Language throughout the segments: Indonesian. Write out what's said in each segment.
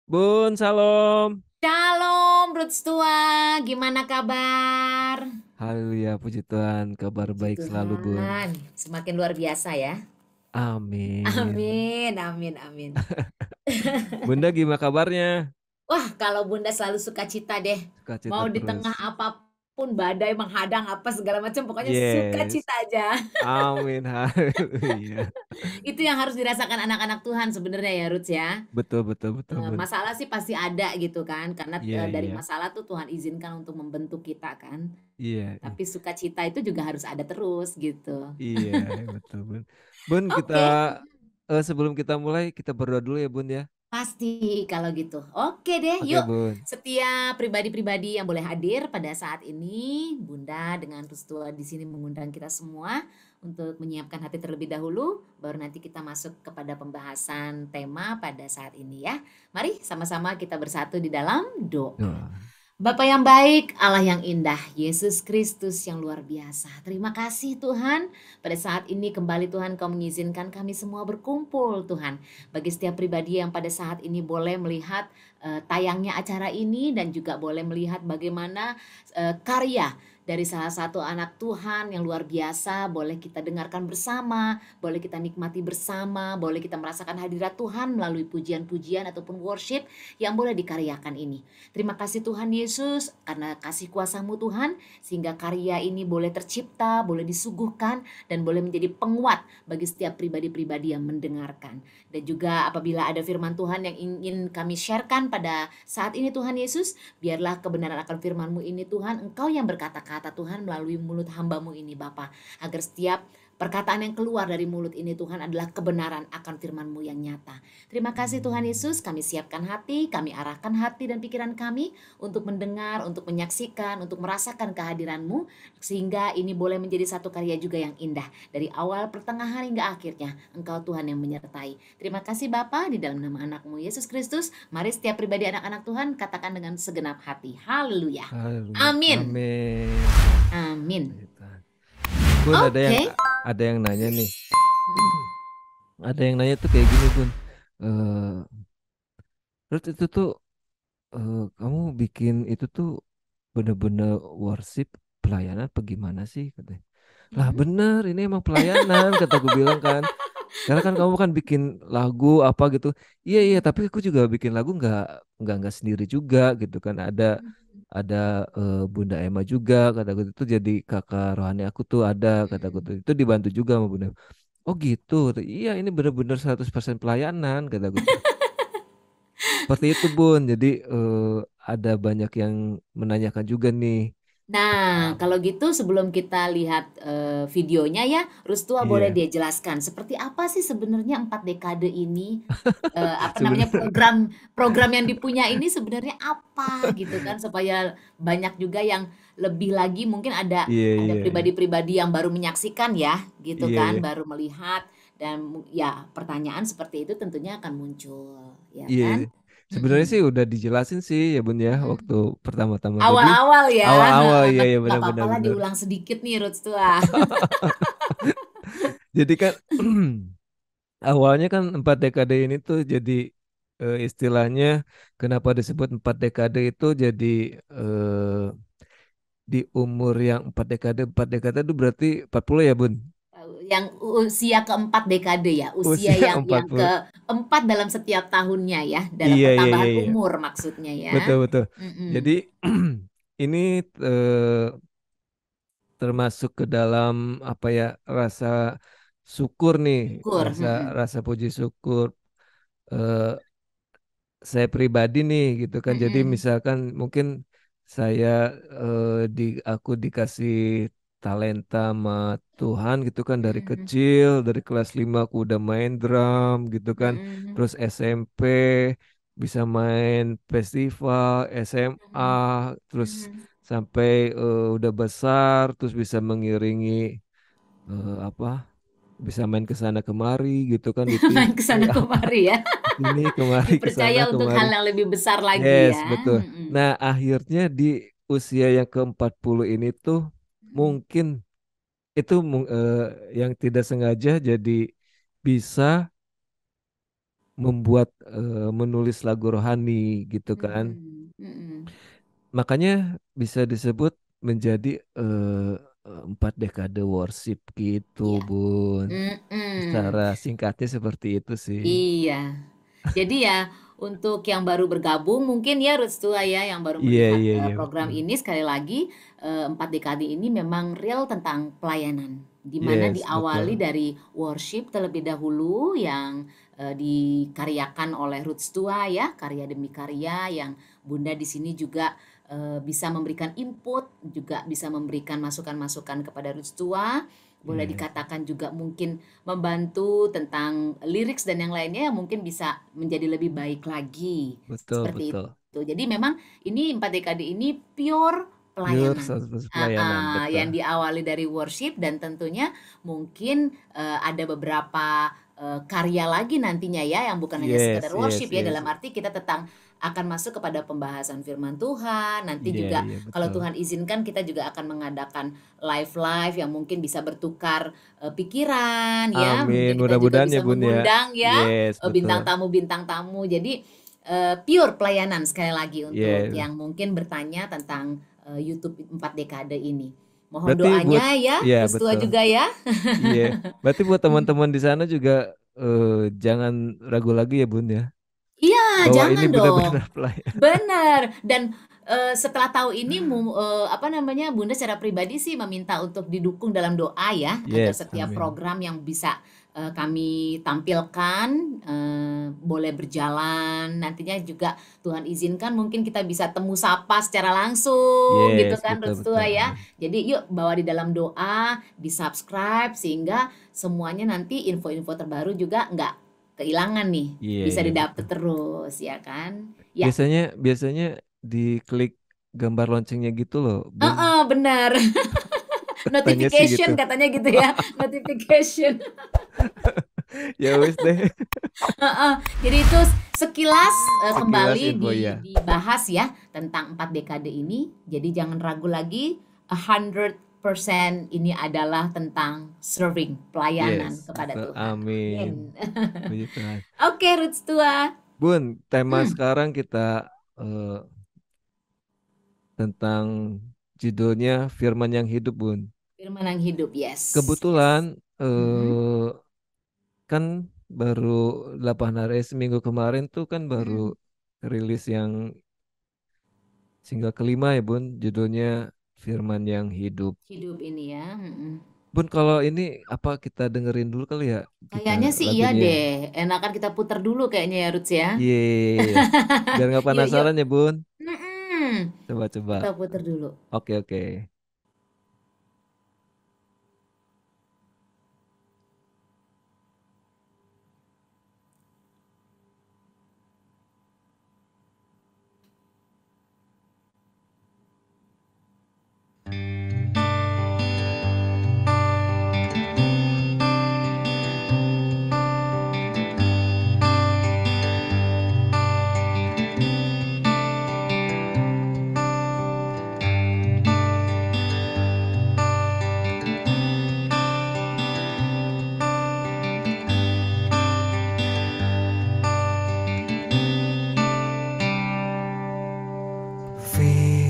Bun, salam. Shalom, Bruts tua. Gimana kabar? Haleluya, puji Tuhan. Kabar Puji baik selalu, Bun. Tuhan. Semakin luar biasa ya. Amin. Amin, amin, amin. Bunda gimana kabarnya? Wah, kalau Bunda selalu sukacita deh. Sukacita Mau di tengah terus. apapun, badai menghadang apa segala macam, pokoknya Yes. sukacita aja. Amin. Haleluya. Itu yang harus dirasakan anak-anak Tuhan sebenarnya ya, Ruth ya. Betul, betul, betul, Bun. Masalah sih pasti ada gitu kan, karena Iya, dari iya. masalah tuh Tuhan izinkan untuk membentuk kita kan. Iya, iya. Tapi sukacita itu juga harus ada terus gitu. Iya, betul, Bun. Bun, kita Oke. sebelum kita mulai, kita berdoa dulu ya, Bun ya. Pasti kalau gitu. Oke deh, Oke, yuk. Bun. Setiap pribadi-pribadi yang boleh hadir pada saat ini, Bunda dengan Tustua di sini mengundang kita semua untuk menyiapkan hati terlebih dahulu, baru nanti kita masuk kepada pembahasan tema pada saat ini ya. Mari sama-sama kita bersatu di dalam doa. Doa. Bapa yang baik, Allah yang indah, Yesus Kristus yang luar biasa. Terima kasih Tuhan, pada saat ini kembali Tuhan Kau mengizinkan kami semua berkumpul Tuhan. Bagi setiap pribadi yang pada saat ini boleh melihat tayangnya acara ini dan juga boleh melihat bagaimana karya dari salah satu anak Tuhan yang luar biasa, boleh kita dengarkan bersama, boleh kita nikmati bersama, boleh kita merasakan hadirat Tuhan melalui pujian-pujian ataupun worship yang boleh dikaryakan ini. Terima kasih Tuhan Yesus karena kasih kuasa-Mu Tuhan sehingga karya ini boleh tercipta, boleh disuguhkan dan boleh menjadi penguat bagi setiap pribadi-pribadi yang mendengarkan. Dan juga apabila ada firman Tuhan yang ingin kami sharekan pada saat ini Tuhan Yesus, biarlah kebenaran akan firman-Mu ini Tuhan, Engkau yang berkata-kata Tuhan melalui mulut hamba-Mu ini Bapa, agar setiap perkataan yang keluar dari mulut ini Tuhan adalah kebenaran akan firman-Mu yang nyata. Terima kasih Tuhan Yesus, kami siapkan hati, kami arahkan hati dan pikiran kami untuk mendengar, untuk menyaksikan, untuk merasakan kehadiran-Mu, sehingga ini boleh menjadi satu karya juga yang indah. Dari awal, pertengahan, hingga akhirnya, Engkau Tuhan yang menyertai. Terima kasih Bapa, di dalam nama anak-Mu Yesus Kristus, mari setiap pribadi anak-anak Tuhan katakan dengan segenap hati. Haleluya. Haleluya. Amin. Amin. Amin. Puji Tuhan. Bun, Oke. ada yang nanya nih. Ada yang nanya tuh kayak gini, Bun. Eh, Terus itu tuh kamu bikin itu tuh bener-bener worship pelayanan apa gimana sih katanya. Lah Mhm. bener ini emang pelayanan kata gue bilang kan. Karena kan kamu kan bikin lagu apa gitu. Iya iya tapi aku juga bikin lagu nggak sendiri juga gitu kan. Ada Bunda Emma juga kata gue itu jadi kakak rohani aku tuh ada kata gue tuh itu dibantu juga sama Bunda. Oh gitu. Iya ini bener-bener 100% pelayanan kata gue tuh. Seperti itu Bun. Jadi ada banyak yang menanyakan juga nih. Nah, Um, kalau gitu sebelum kita lihat videonya ya, Rustua boleh iya, dia jelaskan seperti apa sih sebenarnya 4 dekade ini, apa namanya sebenarnya program program yang dipunya ini sebenarnya apa gitu kan supaya banyak juga yang lebih lagi mungkin iya ada iya pribadi-pribadi yang baru menyaksikan ya gitu iya kan, iya baru melihat dan ya pertanyaan seperti itu tentunya akan muncul, ya iya. kan? Sebenarnya Mhm, sih udah dijelasin sih ya Bun ya waktu mhm. pertama-tama tadi Awal-awal ya, awal-awal heeh, iya nanti ya nggak apa-apa benar-benar lah benar. diulang sedikit nih Rustua. Jadi kan awalnya kan 4 dekade ini tuh jadi istilahnya kenapa disebut 4 dekade itu jadi di umur yang 4 dekade itu berarti 40 ya Bun? Yang usia keempat dekade ya, usia Usia yang 40. keempat dalam setiap tahunnya ya, dalam Iya, iya, iya, pertambahan iya. umur maksudnya ya. Betul, betul. Jadi Mm-mm. ini termasuk ke dalam apa ya rasa syukur nih, Syukur. rasa Mm-mm. rasa puji syukur eh, saya pribadi nih gitu kan. Jadi Mm-mm. misalkan mungkin saya aku dikasih talenta sama Tuhan gitu kan dari Mm-mm. kecil, dari kelas 5 aku udah main drum gitu kan. Mm-mm. Terus SMP bisa main festival, SMA, terus Mm-mm. sampai udah besar terus bisa mengiringi apa? Bisa main ke sana kemari gitu kan di Main TV, kesana kemari ya. di sini kemari ke sana Dipercaya untuk kemari. hal yang lebih besar lagi Yes, ya. betul. Mm-mm. Nah, akhirnya di usia yang ke-40 ini tuh Mm-mm. mungkin itu yang tidak sengaja jadi bisa membuat menulis lagu rohani gitu kan. Mm-mm. Mm-mm. Makanya bisa disebut menjadi empat dekade worship gitu, Iya. Bun. Mm-mm. Secara singkatnya seperti itu sih. Iya. Jadi ya untuk yang baru bergabung mungkin ya Rustua ya yang baru Iya, melihat iya, iya, program betul. ini sekali lagi 4 dekade ini memang real tentang pelayanan di mana Yes, diawali betul. dari worship terlebih dahulu yang dikaryakan oleh Ruth Stua ya karya demi karya yang Bunda di sini juga bisa memberikan input juga bisa memberikan masukan-masukan kepada Ruth Stua boleh Iya, dikatakan juga mungkin membantu tentang lirik dan yang lainnya yang mungkin bisa menjadi lebih baik lagi. betul, Seperti betul. itu. Jadi memang ini 4 dekade ini pure Pure pelayanan. 100% pelayanan, betul. Yang diawali dari worship dan tentunya mungkin ada beberapa karya lagi nantinya ya yang bukan hanya sekedar Yes, worship yes, ya yes. dalam arti kita tentang akan masuk kepada pembahasan firman Tuhan nanti Iya, juga iya, kalau betul. Tuhan izinkan kita juga akan mengadakan live yang mungkin bisa bertukar pikiran ya, Amin, mungkin kita juga mudah-mudahan ya bisa Bun ya. mengundang ya Yes, betul. bintang tamu. Jadi pure pelayanan sekali lagi untuk Yes. yang mungkin bertanya tentang YouTube 4 dekade ini. Mohon Berarti buat, doanya ya, ya Rustua betul. juga ya. Iya. Berarti buat teman-teman di sana juga jangan ragu lagi ya Bun ya. Iya, Bahwa ini jangan dong. benar-benar pelayan. Benar. Dan setelah tahu ini, apa namanya, Bunda secara pribadi sih meminta untuk didukung dalam doa ya, agar Yes, setiap amin. program yang bisa kami tampilkan boleh berjalan. Nantinya juga Tuhan izinkan mungkin kita bisa temu sapa secara langsung gitu Yes, kan, betul Rutstua betul. ya. Amin. Jadi yuk bawa di dalam doa, di-subscribe sehingga semuanya nanti info-info terbaru juga nggak kehilangan nih. Iya, Bisa iya didapat betul. terus ya kan? Ya, Biasanya biasanya diklik gambar loncengnya gitu loh, Bun. heeh, benar. Katanya sih gitu. Notification katanya gitu ya, notification. Ya wis deh. Heeh. Jadi itu sekilas Sekilas kembali info ya. dibahas ya tentang 4 dekade ini. Jadi jangan ragu lagi, 100% ini adalah tentang serving, pelayanan Yes, kepada betul. Tuhan. Amin. Amin. Puji Tuhan. Oke, Ruth Tua. Bun, tema Hmm, sekarang kita eh, tentang judulnya Firman yang Hidup, Bun. firman yang hidup, yes, Kebetulan yes. Mm-mm, eh, kan baru 8 hari seminggu kemarin tuh kan baru mm-mm. rilis yang single kelima ya, Bun. Judulnya Firman yang Hidup. Hidup ini ya. Mm-mm. Bun, kalau ini apa kita dengerin dulu kali ya kita Kayaknya sih iya lagunya? deh. Enakan kita putar dulu kayaknya ya, Ruts ya. Iya, biar nggak Yuk, yuk. penasaran ya, Bun. Mm-mm. Coba-coba. Kita putar dulu. Oke, oke.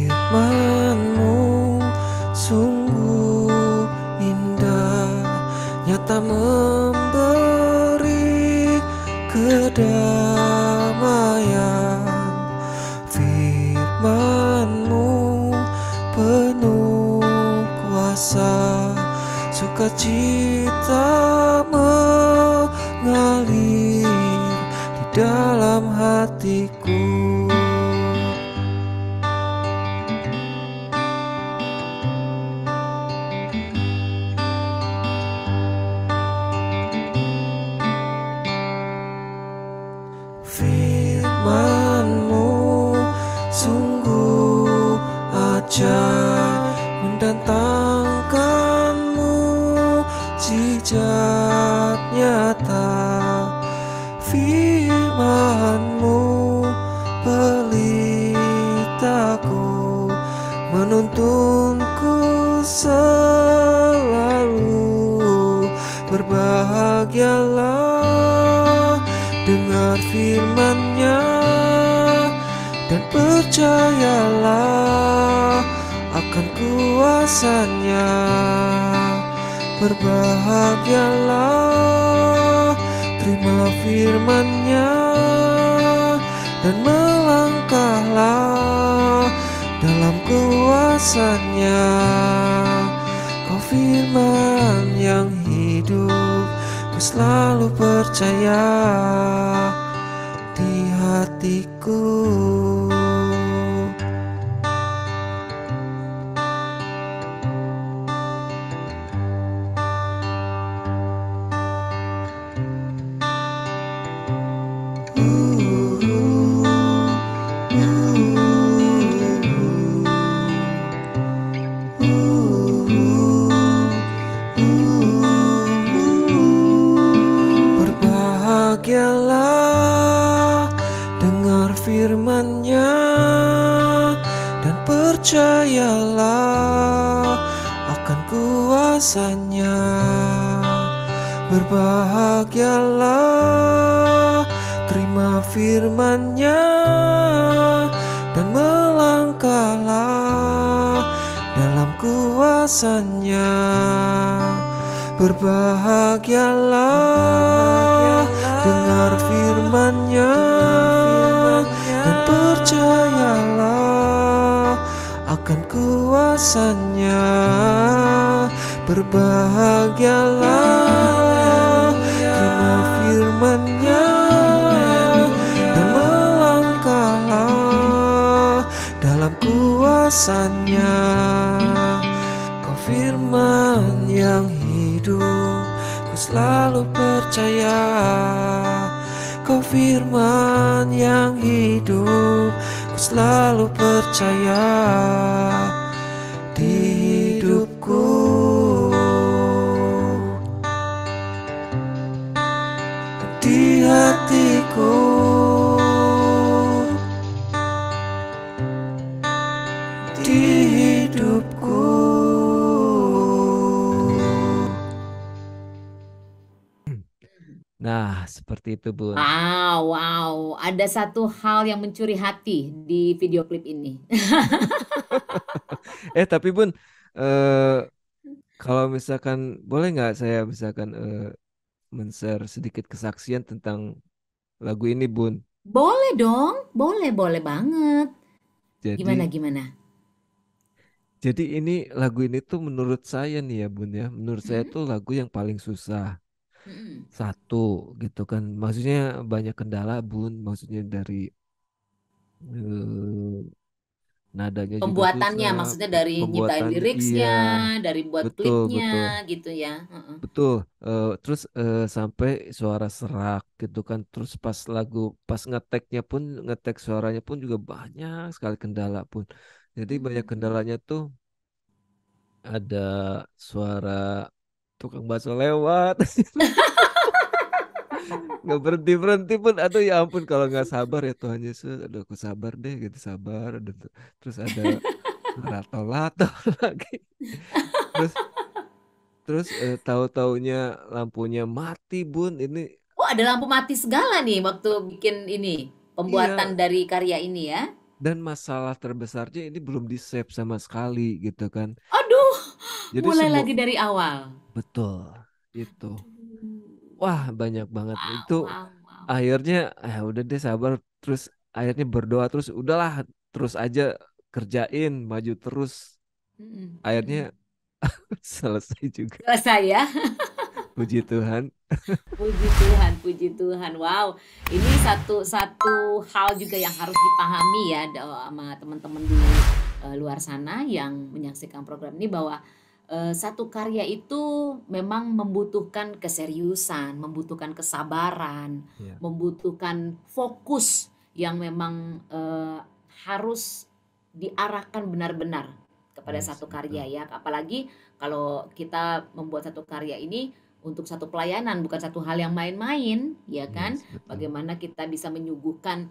Firman-Mu sungguh indah, nyata memberi kedamaian. Firman-Mu penuh kuasa, sukacita mengalir di dalam hatiku. Firman-Mu sungguh ajaib, mendatangkan mukjizat nyata. Firman-Mu pelitaku, menuntunku selalu. Berbahagialah dengan dengar firman-Nya dan percayalah akan kuasa-Nya. Berbahagialah, terima firman-Nya dan melangkahlah dalam kuasa-Nya. Kau firman yang hidup, ku selalu percaya di hatiku. Berbahagialah, dengar firman-Nya dan percayalah akan kuasa-Nya. Berbahagialah, terima firman-Nya dan melangkahlah dalam kuasa-Nya. Berbahagialah, dengar firman-Nya dan percayalah akan kuasa-Nya. Berbahagialah, terima firman-Nya dan melangkahlah dalam kuasa-Nya. Kau firman yang hidup, ku selalu percaya. Kau firman yang hidup, ku selalu percaya di hidupku. Di hatiku, di hidupku. Nah, seperti itu, Bun. Wow. Ada satu hal yang mencuri hati di video klip ini. Tapi Bun, kalau misalkan boleh nggak saya misalkan men-share sedikit kesaksian tentang lagu ini, Bun? Boleh dong, boleh banget. Jadi Gimana? ini lagu ini tuh menurut saya nih ya, Bun ya, menurut saya Mm-mm, tuh lagu yang paling susah. mm-mm. Satu gitu kan, maksudnya banyak kendala, Bun. Maksudnya dari eh, nadanya juga Pembuatannya, susah, maksudnya dari nyiptain pembuatannya iya, liriksnya, dari buat betul betul. klipnya gitu ya. Heeh. Betul, terus sampai suara serak gitu kan, terus pas ngeteknya pun ngetek suaranya pun juga banyak sekali kendala pun. Jadi banyak Hmm. kendalanya tuh ada suara tukang bakso lewat, nggak berhenti berhenti pun. Aduh ya ampun, kalau nggak sabar ya Tuhan Yesus, aduh aku sabar deh gitu, sabar. Terus ada suara tol lagi, terus tahu-taunya lampunya mati, Bun. Ini Oh, ada lampu mati segala nih waktu bikin ini, pembuatan iya. dari karya ini ya. Dan masalah terbesarnya ini belum di save sama sekali gitu kan. Aduh, Jadi mulai semua lagi dari awal. betul itu. Aduh. Wah, banyak banget. Itu Wow. akhirnya udah deh sabar, terus akhirnya berdoa, terus udahlah, terus aja kerjain, maju terus. Mm-mm, Akhirnya mm-mm. selesai juga. Selesai ya. Puji Tuhan. Puji Tuhan. Wow, ini satu hal juga yang harus dipahami ya sama teman-teman di luar sana yang menyaksikan program ini bahwa satu karya itu memang membutuhkan keseriusan, membutuhkan kesabaran, Ya, membutuhkan fokus yang memang harus diarahkan benar-benar kepada yes, satu karya betul. ya. Apalagi kalau kita membuat satu karya ini untuk satu pelayanan, bukan satu hal yang main-main, ya kan? Yes, betul. Bagaimana kita bisa menyuguhkan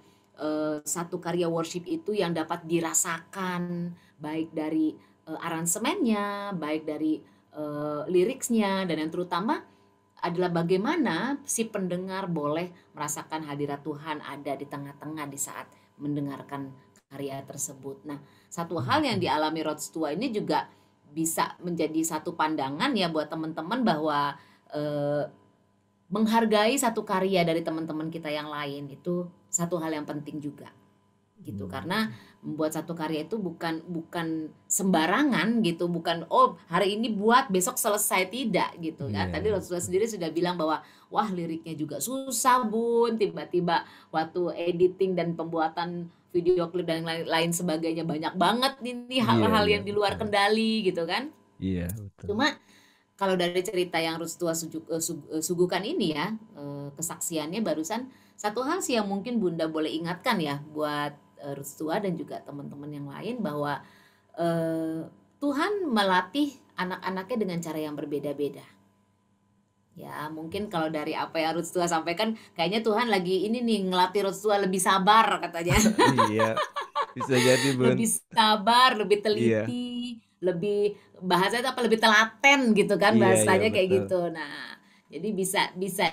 satu karya worship itu yang dapat dirasakan baik dari aransemennya, baik dari liriksnya, dan yang terutama adalah bagaimana si pendengar boleh merasakan hadirat Tuhan ada di tengah-tengah di saat mendengarkan karya tersebut. Nah, satu hal yang dialami Rod Stewart ini juga bisa menjadi satu pandangan ya buat teman-teman bahwa eh, menghargai satu karya dari teman-teman kita yang lain itu satu hal yang penting juga gitu, karena membuat satu karya itu bukan sembarangan gitu, bukan oh hari ini buat besok selesai, tidak gitu kan. Iya, Tadi Rasulullah sendiri sudah bilang bahwa wah liriknya juga susah bun, tiba-tiba waktu editing dan pembuatan video klip dan lain sebagainya banyak banget ini iya, hal-hal iya, yang di luar betul. kendali gitu kan. Iya, betul. Cuma kalau dari cerita yang Rustua suguhkan ini ya, kesaksiannya barusan, satu hal sih yang mungkin Bunda boleh ingatkan ya buat Rustua dan juga teman-teman yang lain bahwa eh, Tuhan melatih anak-anaknya dengan cara yang berbeda-beda. Ya, mungkin kalau dari apa yang Rustua sampaikan, kayaknya Tuhan lagi ini nih ngelatih Rustua lebih sabar katanya. Iya, bisa jadi Bun. Lebih sabar, lebih Iya, teliti, lebih bahasanya apa lebih telaten gitu kan iya, iya, bahasanya kayak betul. gitu. Nah, jadi bisa bisa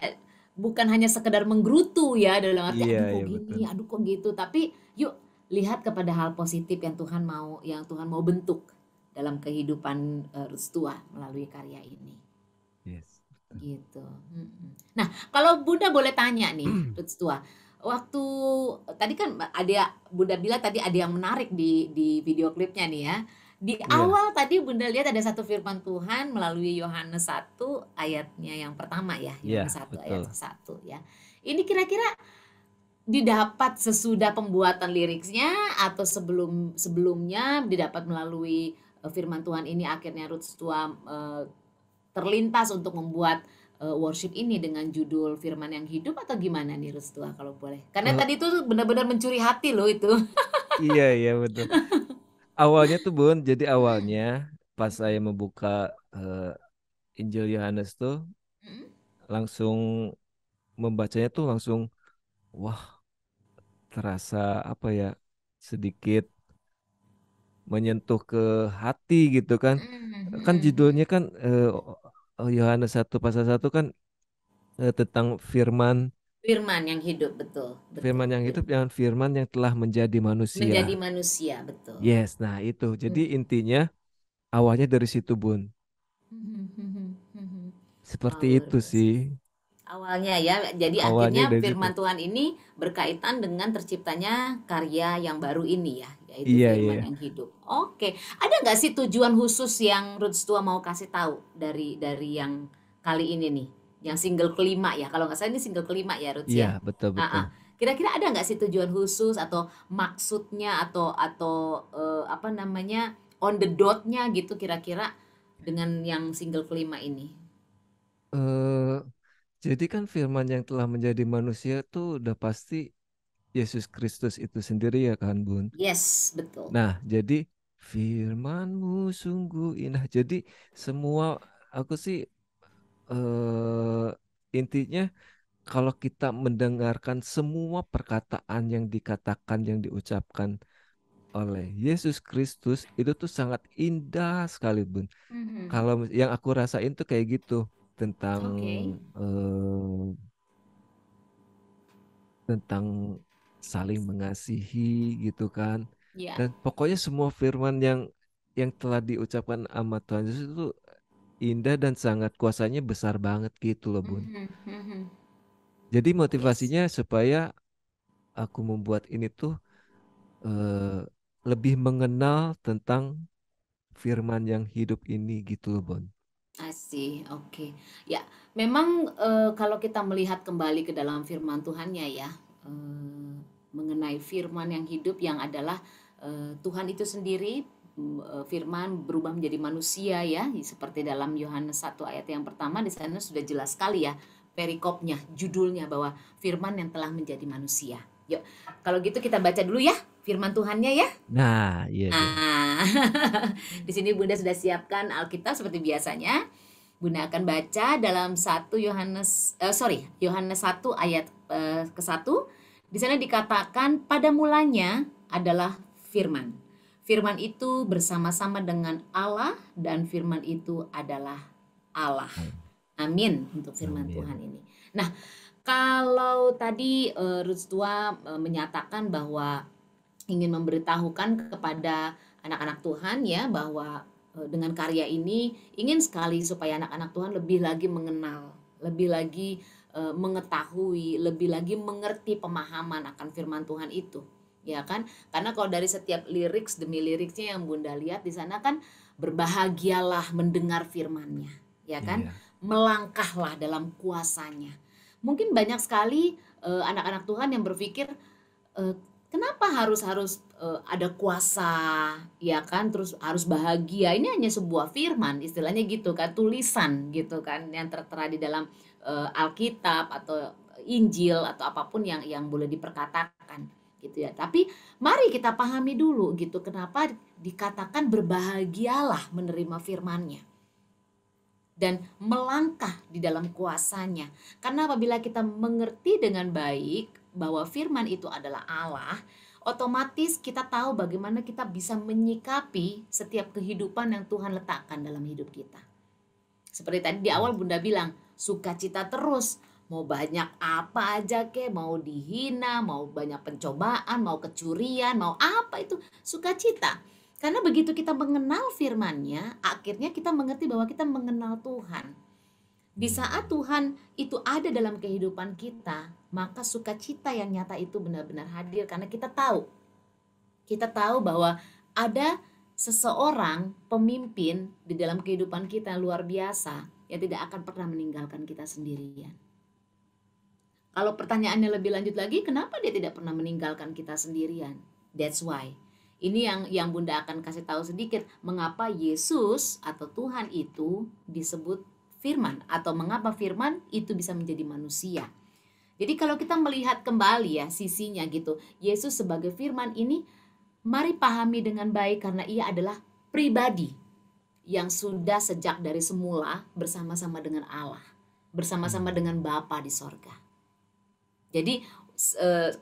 bukan hanya sekedar menggerutu ya dalam arti Iya, aduh kok iya, betul. gini, aduh kok gitu, tapi yuk lihat kepada hal positif yang Tuhan mau bentuk dalam kehidupan Rustua melalui karya ini. Yes, betul. Gitu. Nah, kalau Bunda boleh tanya nih, Rustua, waktu tadi kan ada Bunda bilang tadi ada yang menarik di video klipnya nih ya. Di Iya, awal tadi Bunda lihat ada satu firman Tuhan melalui Yohanes 1 ayatnya yang pertama ya, iya, Yohanes 1 ayat betul. ke-1 ya. Ini kira-kira didapat sesudah pembuatan liriknya atau sebelumnya didapat melalui firman Tuhan ini akhirnya Rustua terlintas untuk membuat worship ini dengan judul Firman yang Hidup atau gimana nih Rustua kalau boleh? Karena Eh, tadi itu benar-benar mencuri hati loh itu. iya, iya, betul. Awalnya tuh Bun, jadi Mm, awalnya pas saya membuka eh, Injil Yohanes tuh mm, langsung membacanya tuh langsung wah, terasa apa ya, sedikit menyentuh ke hati gitu kan. Kan judulnya kan Yohanes 1 pasal 1 kan tentang firman Firman yang hidup, betul, betul. firman yang hidup, yang firman yang telah menjadi manusia. Menjadi manusia, betul. Yes, nah itu. Jadi intinya awalnya dari situ, Bun. Wah, Seperti luar itu biasa. sih. Awalnya ya, jadi Awalnya akhirnya dari situ. firman Tuhan ini berkaitan dengan terciptanya karya yang baru ini ya, yaitu Iya, firman iya. yang hidup. Oke, ada nggak sih tujuan khusus yang Ruth Tua mau kasih tahu dari yang kali ini nih, yang single kelima ya, kalau nggak salah ini single kelima ya Ruth Iya, ya. betul, Ah, betul. ah. Kira-kira ada nggak sih tujuan khusus atau maksudnya atau apa namanya on the dot-nya gitu kira-kira dengan yang single kelima ini? eh jadi kan firman yang telah menjadi manusia tuh udah pasti Yesus Kristus itu sendiri ya kan, Bun. Yes, betul. Nah, jadi firmanmu sungguh indah. Jadi semua aku sih intinya kalau kita mendengarkan semua perkataan yang dikatakan, yang diucapkan oleh Yesus Kristus itu tuh sangat indah sekali, Bun. Mhm. Kalau yang aku rasain tuh kayak gitu tentang Oke. eh, tentang saling mengasihi gitu kan. Ya. Dan pokoknya semua firman yang telah diucapkan sama Tuhan Yesus itu indah dan sangat kuasanya besar banget gitu loh, Bun. Mhm, mhm. Jadi Yes. motivasinya supaya aku membuat ini tuh eh, lebih mengenal tentang firman yang hidup ini gitu loh, Bon. Asih, oke. Ya, memang kalau kita melihat kembali ke dalam firman Tuhannya ya, eh, mengenai firman yang hidup yang adalah Tuhan itu sendiri, firman berubah menjadi manusia ya, seperti dalam Yohanes 1 ayat yang pertama di sana sudah jelas sekali ya perikopnya, judulnya bahwa firman yang telah menjadi manusia. Yuk, kalau gitu kita baca dulu ya firman Tuhannya ya. Nah, iya dong. Nah, di sini Bunda sudah siapkan Alkitab seperti biasanya. Bunda akan baca dalam Yohanes 1 ayat ke-1. Di sana dikatakan pada mulanya adalah firman. Firman itu bersama-sama dengan Allah dan firman itu adalah Allah. Amin untuk firman Amin. Tuhan ini. Nah, kalau tadi Ruth Tua menyatakan bahwa ingin memberitahukan kepada anak-anak Tuhan ya, bahwa dengan karya ini ingin sekali supaya anak-anak Tuhan lebih lagi mengenal, lebih lagi mengetahui, lebih lagi mengerti pemahaman akan firman Tuhan itu. Ya kan? Karena kalau dari setiap lirik demi liriknya yang Bunda lihat di sana kan, berbahagialah mendengar firman-Nya, ya kan? Iya. Melangkahlah dalam kuasanya. Mungkin banyak sekali anak-anak Tuhan yang berpikir, kenapa harus ada kuasa, ya kan? Terus harus bahagia. Ini hanya sebuah firman, istilahnya gitu kan, tulisan gitu kan, yang tertera di dalam Alkitab atau Injil atau apapun yang boleh diperkatakan gitu ya. Tapi mari kita pahami dulu gitu, kenapa dikatakan berbahagialah menerima firman-Nya dan melangkah di dalam kuasanya. Karena apabila kita mengerti dengan baik bahwa firman itu adalah Allah, otomatis kita tahu bagaimana kita bisa menyikapi setiap kehidupan yang Tuhan letakkan dalam hidup kita. Seperti tadi di awal Bunda bilang, sukacita terus. Mau banyak apa aja mau dihina, mau banyak pencobaan, mau kecurian, mau apa itu, sukacita. Karena begitu kita mengenal firman-Nya, akhirnya kita mengerti bahwa kita mengenal Tuhan. Di saat Tuhan itu ada dalam kehidupan kita, maka sukacita yang nyata itu benar-benar hadir karena kita tahu. Kita tahu bahwa ada seseorang pemimpin di dalam kehidupan kita yang luar biasa yang tidak akan pernah meninggalkan kita sendirian. Kalau pertanyaannya lebih lanjut lagi, kenapa dia tidak pernah meninggalkan kita sendirian? That's why. Ini yang Bunda akan kasih tahu sedikit, mengapa Yesus atau Tuhan itu disebut firman, atau mengapa firman itu bisa menjadi manusia. Jadi kalau kita melihat kembali ya sisinya gitu, Yesus sebagai firman ini mari pahami dengan baik karena ia adalah pribadi yang sudah sejak dari semula bersama-sama dengan Allah, bersama-sama dengan Bapa di sorga. Jadi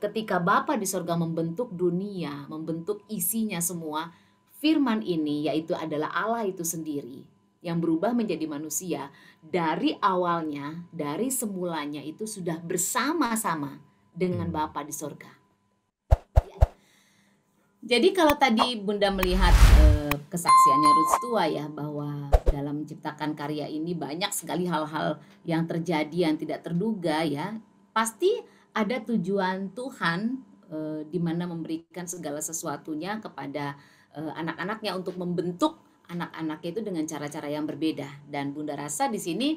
ketika Bapa di sorga membentuk dunia, membentuk isinya semua, firman ini yaitu adalah Allah itu sendiri yang berubah menjadi manusia, dari awalnya, dari semulanya itu sudah bersama-sama dengan Bapa di sorga. Jadi kalau tadi Bunda melihat kesaksiannya Ruth Tua ya, bahwa dalam menciptakan karya ini banyak sekali hal-hal yang terjadi yang tidak terduga ya, pasti ada tujuan Tuhan di mana memberikan segala sesuatunya kepada anak-anaknya untuk membentuk anak-anaknya itu dengan cara-cara yang berbeda. Dan Bunda rasa di sini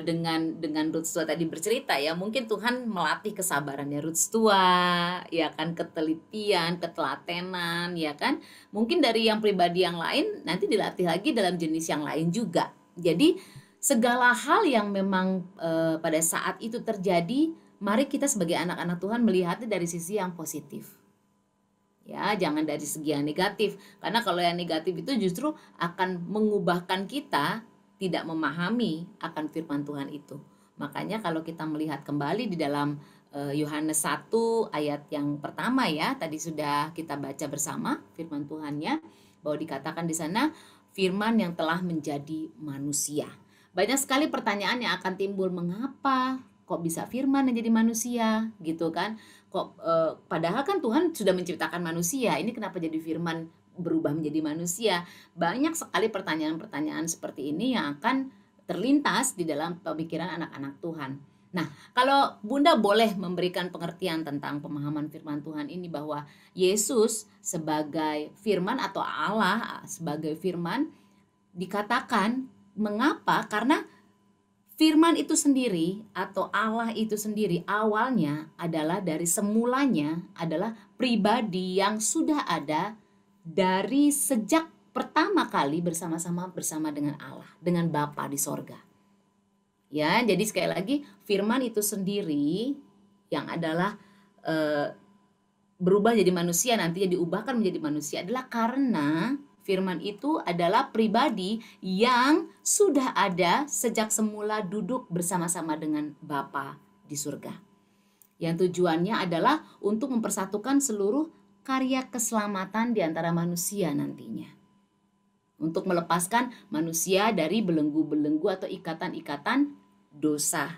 dengan Ruth Tua tadi bercerita ya, mungkin Tuhan melatih kesabarannya Ruth Tua, ya kan, ketelitian, ketelatenan, ya kan. Mungkin dari yang pribadi yang lain nanti dilatih lagi dalam jenis yang lain juga. Jadi segala hal yang memang pada saat itu terjadi, mari kita sebagai anak-anak Tuhan melihatnya dari sisi yang positif. Ya, jangan dari segi yang negatif. Karena kalau yang negatif itu justru akan mengubahkan kita tidak memahami akan firman Tuhan itu. Makanya kalau kita melihat kembali di dalam Yohanes 1 ayat yang pertama ya, tadi sudah kita baca bersama firman Tuhannya, bahwa dikatakan di sana firman yang telah menjadi manusia. Banyak sekali pertanyaan yang akan timbul, mengapa kok bisa firman yang jadi manusia gitu kan, kok padahal kan Tuhan sudah menciptakan manusia, ini kenapa jadi firman berubah menjadi manusia? Banyak sekali pertanyaan-pertanyaan seperti ini yang akan terlintas di dalam pemikiran anak-anak Tuhan. Nah, kalau Bunda boleh memberikan pengertian tentang pemahaman firman Tuhan ini, bahwa Yesus sebagai firman atau Allah sebagai firman dikatakan, mengapa? Karena firman itu sendiri atau Allah itu sendiri awalnya adalah dari semulanya adalah pribadi yang sudah ada dari sejak pertama kali bersama dengan Allah, dengan Bapa di sorga. Ya, jadi sekali lagi firman itu sendiri yang adalah berubah jadi manusia, nantinya diubahkan menjadi manusia adalah karena firman itu adalah pribadi yang sudah ada sejak semula duduk bersama-sama dengan Bapa di surga. Yang tujuannya adalah untuk mempersatukan seluruh karya keselamatan di antara manusia nantinya. Untuk melepaskan manusia dari belenggu-belenggu atau ikatan-ikatan dosa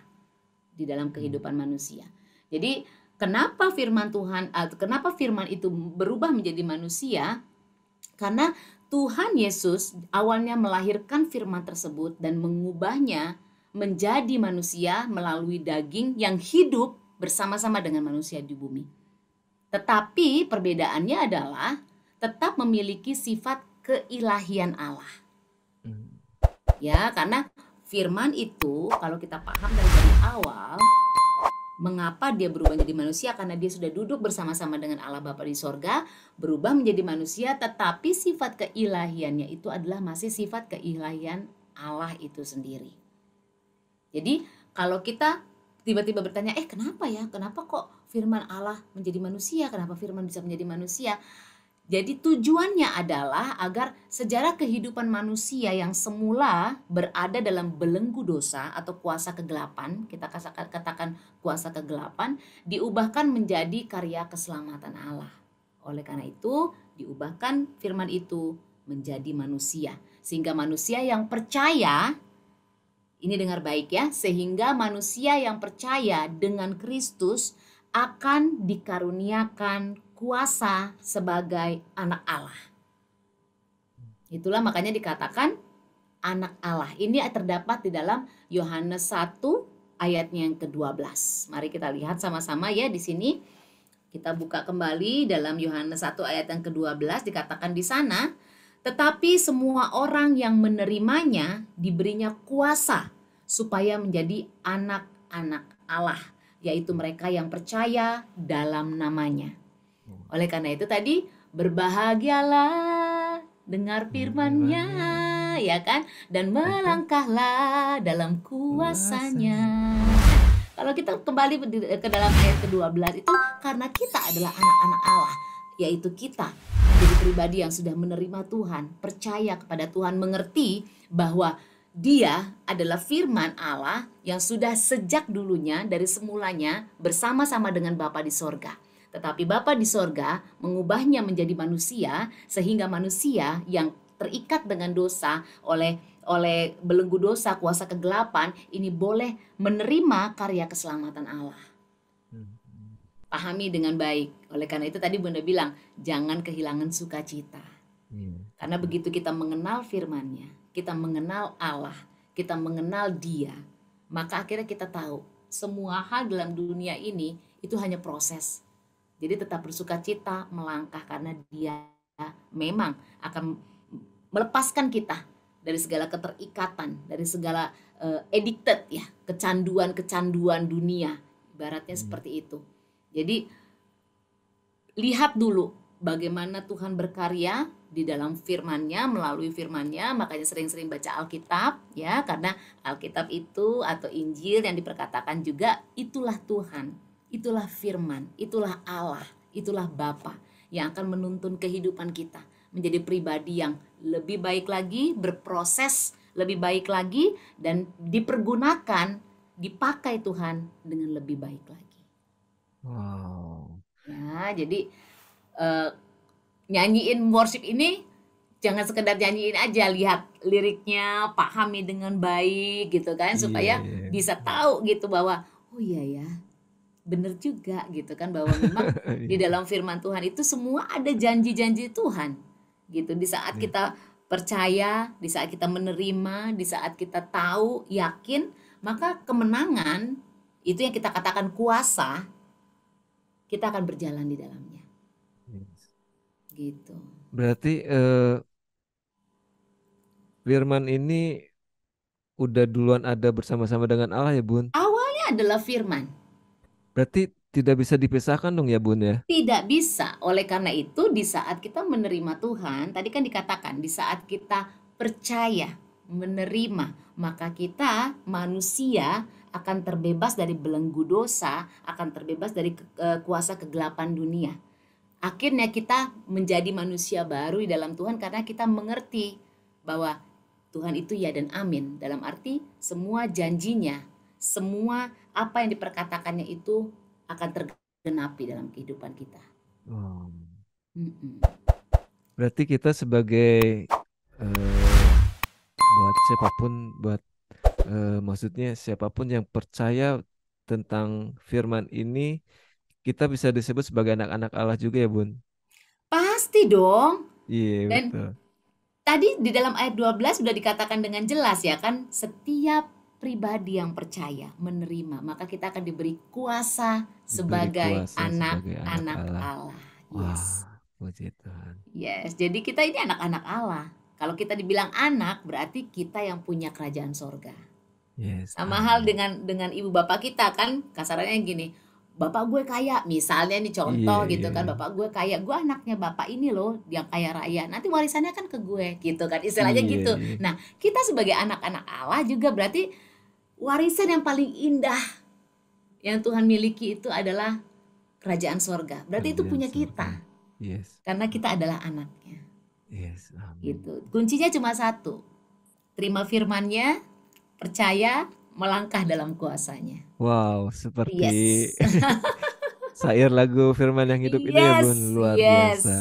di dalam kehidupan manusia. Jadi kenapa firman Tuhan, kenapa firman itu berubah menjadi manusia? Karena Tuhan Yesus awalnya melahirkan firman tersebut dan mengubahnya menjadi manusia melalui daging yang hidup bersama-sama dengan manusia di bumi. Tetapi perbedaannya adalah tetap memiliki sifat keilahian Allah. Ya, karena firman itu kalau kita paham dari awal, mengapa dia berubah menjadi manusia? Karena dia sudah duduk bersama-sama dengan Allah Bapa di sorga, berubah menjadi manusia, tetapi sifat keilahiannya itu adalah masih sifat keilahian Allah itu sendiri. Jadi kalau kita tiba-tiba bertanya, kenapa ya? Kenapa kok firman Allah menjadi manusia? Kenapa firman bisa menjadi manusia? Jadi tujuannya adalah agar sejarah kehidupan manusia yang semula berada dalam belenggu dosa atau kuasa kegelapan, kita katakan kuasa kegelapan, diubahkan menjadi karya keselamatan Allah. Oleh karena itu, diubahkan firman itu menjadi manusia. Sehingga manusia yang percaya, ini dengar baik ya, sehingga manusia yang percaya dengan Kristus akan dikaruniakan kuasa sebagai anak Allah. Itulah makanya dikatakan anak Allah. Ini terdapat di dalam Yohanes 1 ayatnya yang ke-12. Mari kita lihat sama-sama ya di sini. Kita buka kembali dalam Yohanes 1 ayat yang ke-12, dikatakan di sana, tetapi semua orang yang menerimanya diberinya kuasa supaya menjadi anak-anak Allah, yaitu mereka yang percaya dalam namanya. Oleh karena itu tadi berbahagialah dengar firman-Nya, ya kan? Dan melangkahlah dalam kuasanya. Kalau kita kembali ke dalam ayat ke-12 itu, karena kita adalah anak-anak Allah, yaitu kita menjadi pribadi yang sudah menerima Tuhan, percaya kepada Tuhan, mengerti bahwa Dia adalah firman Allah yang sudah sejak dulunya dari semulanya bersama-sama dengan Bapa di sorga. Tetapi Bapa di sorga mengubahnya menjadi manusia, sehingga manusia yang terikat dengan dosa oleh belenggu dosa, kuasa kegelapan, ini boleh menerima karya keselamatan Allah. Pahami dengan baik. Oleh karena itu tadi Bunda bilang, jangan kehilangan sukacita. Karena begitu kita mengenal firman-Nya, kita mengenal Allah, kita mengenal Dia, maka akhirnya kita tahu semua hal dalam dunia ini itu hanya proses. Jadi tetap bersukacita melangkah karena Dia memang akan melepaskan kita dari segala keterikatan, dari segala addicted ya, kecanduan dunia, ibaratnya seperti itu. Jadi lihat dulu bagaimana Tuhan berkarya di dalam firman-Nya, melalui firman-Nya, makanya sering-sering baca Alkitab ya, karena Alkitab itu atau Injil yang diperkatakan juga itulah Tuhan, itulah firman, itulah Allah, itulah Bapa yang akan menuntun kehidupan kita menjadi pribadi yang lebih baik lagi, berproses lebih baik lagi, dan dipergunakan, dipakai Tuhan dengan lebih baik lagi. Wow. Ya, jadi nyanyiin worship ini jangan sekedar nyanyiin aja, lihat liriknya, pahami dengan baik gitu kan, supaya bisa tahu gitu bahwa oh iya ya, bener juga gitu kan, bahwa memang di dalam firman Tuhan itu semua ada janji-janji Tuhan gitu. Di saat kita percaya, di saat kita menerima, di saat kita tahu, yakin, maka kemenangan itu yang kita katakan kuasa, kita akan berjalan di dalamnya. Gitu. Berarti firman ini udah duluan ada bersama-sama dengan Allah ya Bun? Awalnya adalah firman. Berarti tidak bisa dipisahkan dong ya Bun ya? Tidak bisa. Oleh karena itu di saat kita menerima Tuhan, tadi kan dikatakan di saat kita percaya, menerima, maka kita manusia akan terbebas dari belenggu dosa, akan terbebas dari kuasa kegelapan dunia. Akhirnya kita menjadi manusia baru di dalam Tuhan karena kita mengerti bahwa Tuhan itu ya dan amin. Dalam arti semua janjinya, semua apa yang diperkatakannya itu akan tergenapi dalam kehidupan kita. Berarti kita sebagai buat siapapun, buat maksudnya siapapun yang percaya tentang firman ini, kita bisa disebut sebagai anak-anak Allah juga ya, Bun. Pasti dong. Iya, Dan betul. tadi di dalam ayat 12 sudah dikatakan dengan jelas ya kan, setiap pribadi yang percaya menerima, maka kita akan diberi kuasa Diberi sebagai kuasa sebagai anak anak-anak Allah. Allah. Yes. Wah, puji Tuhan. Yes, jadi kita ini anak-anak Allah. Kalau kita dibilang anak, berarti kita yang punya kerajaan sorga. Yes, Sama hal amin. dengan ibu bapak kita kan, kasarannya gini, bapak gue kaya, misalnya nih Iya, contoh gitu iya. kan, bapak gue kaya, gue anaknya bapak ini loh yang kaya raya, nanti warisannya kan ke gue gitu kan, istilahnya Iya, gitu. iya. Nah, kita sebagai anak-anak Allah juga berarti warisan yang paling indah yang Tuhan miliki itu adalah kerajaan sorga. Berarti itu Kerjaan punya surga. kita, Yes, karena kita adalah anaknya. yes, amin. Gitu. Kuncinya cuma satu, terima firman-Nya, percaya, melangkah dalam kuasanya. Wow, seperti Yes. syair lagu Firman yang hidup ini ya, Bun. Yes, Luar yes, biasa.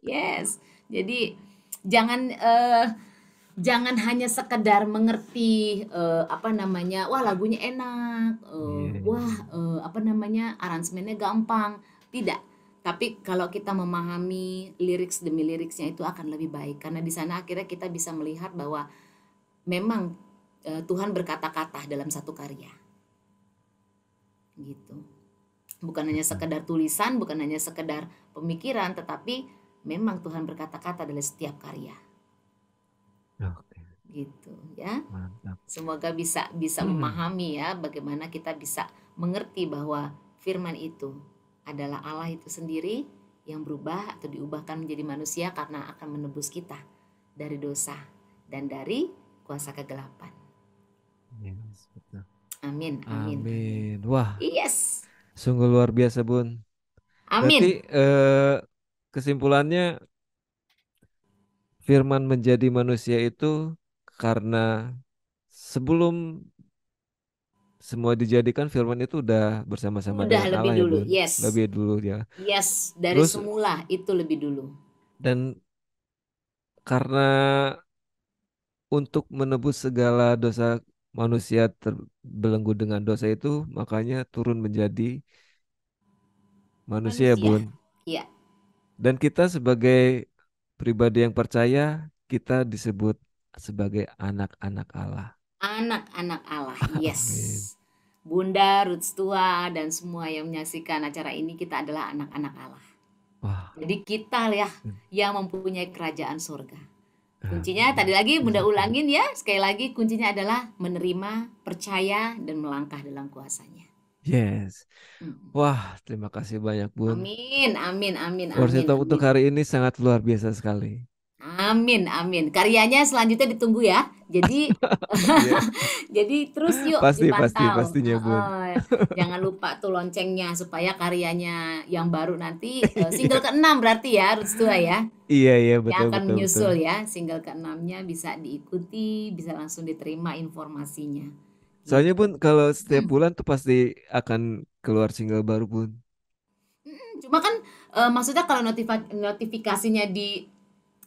yes. Jadi jangan jangan hanya sekedar mengerti apa namanya, wah lagunya enak, Iya, wah apa namanya aransemennya gampang. Tidak. Tapi kalau kita memahami lirik demi liriknya itu akan lebih baik karena di sana akhirnya kita bisa melihat bahwa memang Tuhan berkata-kata dalam satu karya. Gitu. Bukan hanya betul. sekedar tulisan, bukan hanya sekedar pemikiran, tetapi memang Tuhan berkata-kata dalam setiap karya. Oke, Gitu ya. mantap. Semoga bisa memahami ya bagaimana kita bisa mengerti bahwa firman itu adalah Allah itu sendiri yang berubah atau diubahkan menjadi manusia karena akan menebus kita dari dosa dan dari kuasa kegelapan. Yes, betul. Amin, amin, amin. Amin. Wah, Yes, sungguh luar biasa, Bun. Berarti amin. kesimpulannya Firman menjadi manusia itu karena sebelum semua dijadikan Firman itu udah bersama-sama Udah dengan lebih Allah ya, dulu, Bun. yes. Lebih dulu ya. Yes, dari Terus semula itu lebih dulu. dan karena untuk menebus segala dosa manusia terbelenggu dengan dosa itu, makanya turun menjadi manusia ya, Manusia. Bun. Iya, Dan kita sebagai pribadi yang percaya, kita disebut sebagai anak-anak Allah. anak-anak Allah. Yes. Amin. Bunda, Ruth Tua, dan semua yang menyaksikan acara ini kita adalah anak-anak Allah. Wah, Jadi kita ya yang mempunyai kerajaan surga. Kuncinya amin. tadi lagi Bunda Puji Tuhan. ulangin ya, sekali lagi kuncinya adalah menerima, percaya, dan melangkah dalam kuasanya. Yes. Mm. Wah, terima kasih banyak, Bun. Amin, amin, amin, Worship amin, Talk untuk amin. hari ini sangat luar biasa sekali. Amin, amin. Karyanya selanjutnya ditunggu ya. Jadi Iya, jadi terus yuk dipantau. pastinya, Bun. Jangan lupa tuh loncengnya supaya karyanya yang baru nanti single Iya, ke-6 berarti ya, Roots Tua ya. iya, Yang betul, akan betul, betul. menyusul ya, single ke-6-nya bisa diikuti, bisa langsung diterima informasinya. Soalnya, Gitu. Bun, kalau setiap Mm. bulan tuh pasti akan keluar single baru, Bun. Cuma kan maksudnya kalau notifikasinya di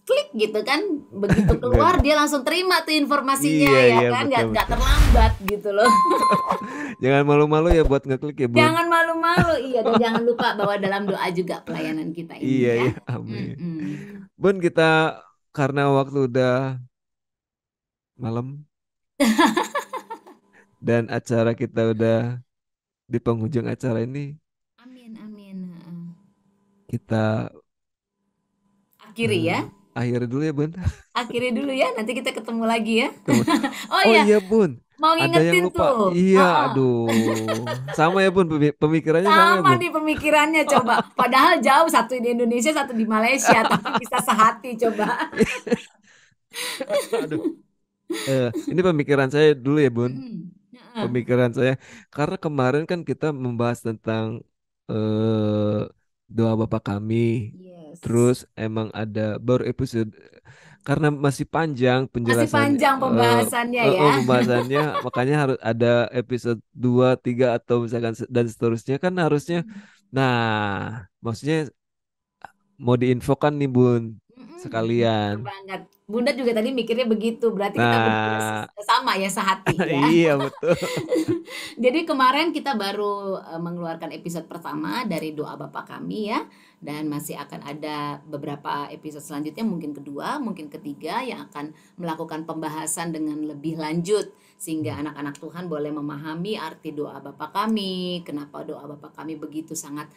klik gitu kan, begitu Enggak. keluar dia langsung terima tuh informasinya Iya, ya iya, kan, betul, nggak betul. terlambat gitu loh. Jangan malu-malu ya buat ngeklik ya, Bun. Jangan malu-malu, iya, dan jangan lupa bahwa dalam doa juga pelayanan kita Iya, ini ya. iya, amin. Mm-mm. Bun, kita karena waktu udah malam dan acara kita udah di penghujung acara ini, Amin, amin. kita Akhiri ya, akhiri dulu ya, Bun. akhiri dulu ya. Nanti kita ketemu lagi ya. Ketemu. Oh Oh iya, iya, Bun. mau Ada yang ngingetin lupa. tuh. Iya, Heeh. aduh. Sama ya, Bun. Pemikirannya sama ya, Sama Bun. nih pemikirannya coba. Padahal jauh, satu di Indonesia, satu di Malaysia, tapi bisa sehati coba. Aduh. Ini pemikiran saya dulu ya, Bun. Mm-mm. Heeh. Pemikiran saya. Karena kemarin kan kita membahas tentang eh, doa Bapa kami. Yes. Terus emang ada baru episode karena masih panjang Masih penjelasannya panjang pembahasannya ya. pembahasannya makanya harus ada episode 2 3 atau misalkan dan seterusnya kan harusnya. Nah, maksudnya mau diinfokan nih, Bun. Benar sekalian. banget. Bunda juga tadi mikirnya begitu. Berarti kita berdua Nah, sama ya sehati ya. iya betul. Jadi kemarin kita baru mengeluarkan episode pertama dari doa Bapa Kami ya. Dan masih akan ada beberapa episode selanjutnya, mungkin kedua, mungkin ketiga, yang akan melakukan pembahasan dengan lebih lanjut. Sehingga anak-anak Tuhan boleh memahami arti doa Bapa Kami. Kenapa doa Bapa Kami begitu sangat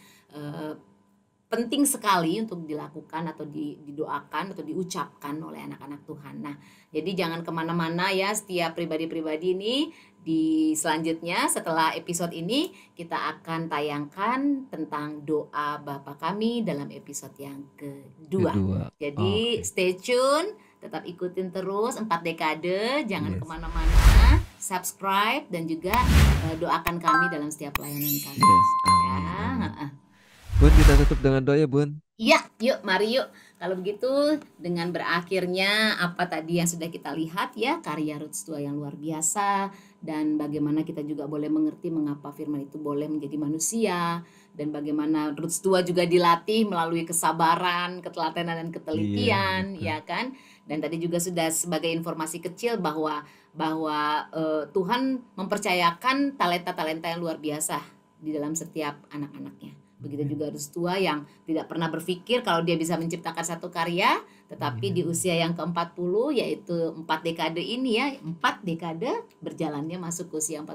penting sekali untuk dilakukan atau didoakan atau diucapkan oleh anak-anak Tuhan. Nah, jadi jangan kemana-mana ya, setiap pribadi-pribadi ini. Di selanjutnya setelah episode ini kita akan tayangkan tentang doa Bapa Kami dalam episode yang kedua. Jadi stay tune, tetap ikutin terus 4 dekade, jangan kemana-mana, subscribe dan juga doakan kami dalam setiap pelayanan kami. Yes, amin. Bun, kita tutup dengan doa ya, Bun. Iya, yuk, mari yuk. Kalau begitu, dengan berakhirnya apa tadi yang sudah kita lihat ya, karya Roots Tua yang luar biasa, dan bagaimana kita juga boleh mengerti mengapa firman itu boleh menjadi manusia, dan bagaimana Roots Tua juga dilatih melalui kesabaran, ketelatenan, dan ketelitian, ya kan? Dan tadi juga sudah sebagai informasi kecil bahwa Tuhan mempercayakan talenta-talenta yang luar biasa di dalam setiap anak-anaknya. Begitu juga Roots Tua yang tidak pernah berpikir kalau dia bisa menciptakan satu karya, tetapi di usia yang ke-40, yaitu 4 dekade ini ya, 4 dekade berjalannya masuk ke usia 40,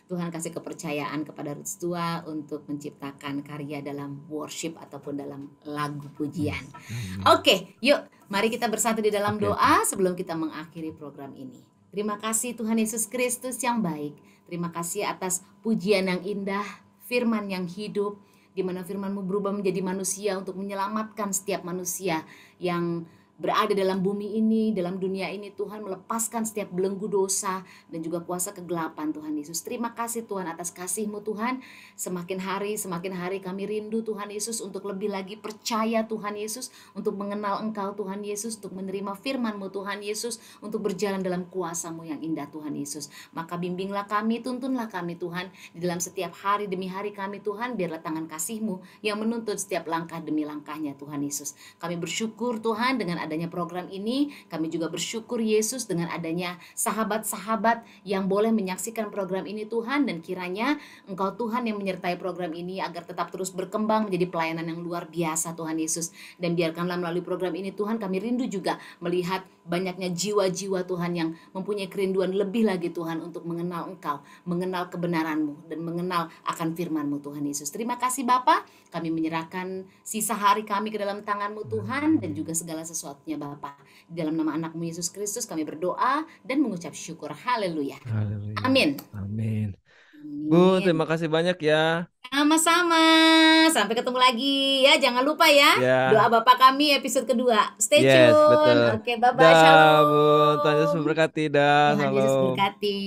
Tuhan kasih kepercayaan kepada Roots Tua untuk menciptakan karya dalam worship ataupun dalam lagu pujian. Oke, yuk mari kita bersatu di dalam doa sebelum kita mengakhiri program ini. Terima kasih Tuhan Yesus Kristus yang baik. Terima kasih atas pujian yang indah, firman yang hidup, di mana firman-Mu berubah menjadi manusia untuk menyelamatkan setiap manusia yang berada dalam bumi ini, dalam dunia ini. Tuhan melepaskan setiap belenggu dosa dan juga kuasa kegelapan Tuhan Yesus. Terima kasih Tuhan atas kasih-Mu Tuhan. Semakin hari kami rindu Tuhan Yesus untuk lebih lagi percaya Tuhan Yesus, untuk mengenal Engkau Tuhan Yesus, untuk menerima firman-Mu Tuhan Yesus, untuk berjalan dalam kuasa-Mu yang indah Tuhan Yesus. Maka bimbinglah kami, tuntunlah kami Tuhan, di dalam setiap hari demi hari kami Tuhan. Biarlah tangan kasih-Mu yang menuntun setiap langkah demi langkahnya Tuhan Yesus. Kami bersyukur Tuhan dengan adanya program ini. Kami juga bersyukur Yesus dengan adanya sahabat-sahabat yang boleh menyaksikan program ini Tuhan. Dan kiranya Engkau Tuhan yang menyertai program ini agar tetap terus berkembang menjadi pelayanan yang luar biasa Tuhan Yesus. Dan biarkanlah melalui program ini Tuhan kami rindu juga melihat banyaknya jiwa-jiwa Tuhan yang mempunyai kerinduan lebih lagi Tuhan untuk mengenal Engkau, mengenal kebenaran-Mu, dan mengenal akan firman-Mu Tuhan Yesus. Terima kasih Bapa, kami menyerahkan sisa hari kami ke dalam tangan-Mu Tuhan, dan juga segala sesuatunya Bapa. Di dalam nama anak-Mu Yesus Kristus kami berdoa dan mengucap syukur. Haleluya. Amin. Amin. Bun, terima kasih banyak ya. Sama-sama. Sampai ketemu lagi ya. Jangan lupa ya. Doa Bapa Kami episode kedua. Stay tune. Betul. Oke, bye-bye. Shalom. Bun, Tuhan Yesus memberkati. Tuhan Yesus memberkati.